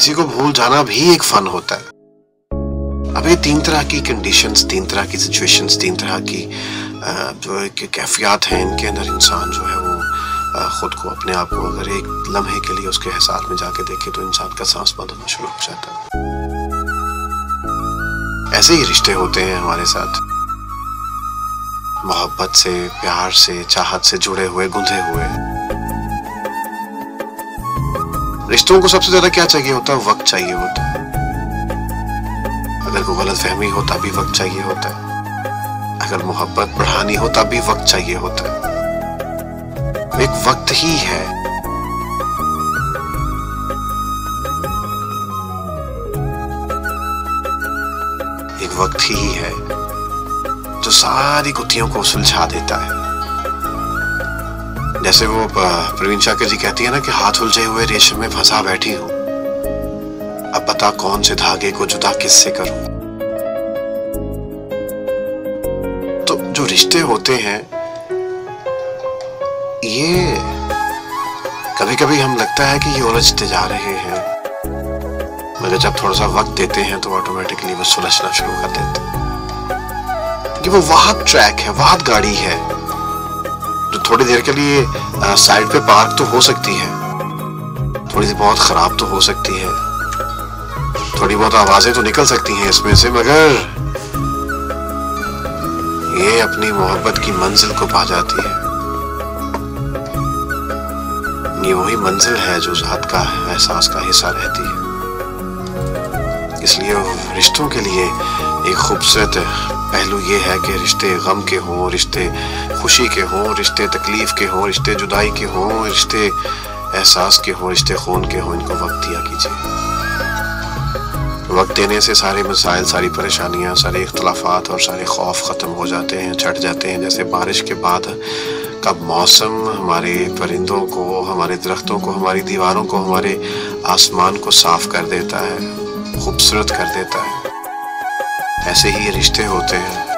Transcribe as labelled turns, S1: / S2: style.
S1: किसी को भूल जाना भी एक फन होता है। अब ये 3 तरह की कंडीशंस, 3 तरह की सिचुएशंस, 3 तरह की जो है कि कैफियत हैं, इनके अंदर इंसान जो है वो खुद को, अपने आप को अगर एक लम्हे के लिए उसके एहसास में जाके देखे तो इंसान का सांस बंद होना शुरू हो जाता है। ऐसे ही रिश्ते होते हैं हमारे साथ, मोहब्बत से, प्यार से, चाहत से जुड़े हुए, गुंथे हुए। रिश्तों को सबसे ज्यादा क्या चाहिए होता है? वक्त चाहिए होता है। अगर कोई गलतफहमी हो तब भी वक्त चाहिए होता है, अगर मोहब्बत बढ़ानी हो तब भी वक्त चाहिए होता है। एक वक्त ही है एक वक्त ही है जो सारी गुत्थियों को सुलझा देता है। जैसे वो प्रवीण शाकिर जी कहती है ना कि हाथ उलझे हुए रेशम में फंसा बैठी हूं, अब बता कौन से धागे को जुदा किससे करूं। तो जो रिश्ते होते हैं ये कभी कभी हम लगता है कि ये उलझते जा रहे हैं, मगर जब थोड़ा सा वक्त देते हैं तो ऑटोमेटिकली वो सुलझना शुरू कर देते हैं। कि वो वाहद ट्रैक है, वाहद गाड़ी है जो थोड़ी देर के लिए साइड पे पार्क तो हो सकती है, थोड़ी सी बहुत खराब तो हो सकती है, थोड़ी बहुत आवाजें तो निकल सकती हैं इसमें से, मगर ये अपनी मोहब्बत की मंजिल को पा जाती है। ये वही मंजिल है जो ज़ात का एहसास का हिस्सा रहती है। इसलिए रिश्तों के लिए एक खूबसूरत पहलू ये है कि रिश्ते गम के हों, रिश्ते खुशी के हों, रिश्ते तकलीफ के हों, रिश्ते जुदाई के हों, रिश्ते एहसास के हों, रिश्ते खून के हों, इनको वक्त दिया कीजिए। वक्त देने से सारे मसाइल, सारी परेशानियां, सारे इख्तलाफात और सारे खौफ ख़त्म हो जाते हैं, छट जाते हैं। जैसे बारिश के बाद का मौसम हमारे परिंदों को, हमारे दरख्तों को, हमारी दीवारों को, हमारे आसमान को साफ कर देता है, खूबसूरत कर देता है, ऐसे ही ये रिश्ते होते हैं।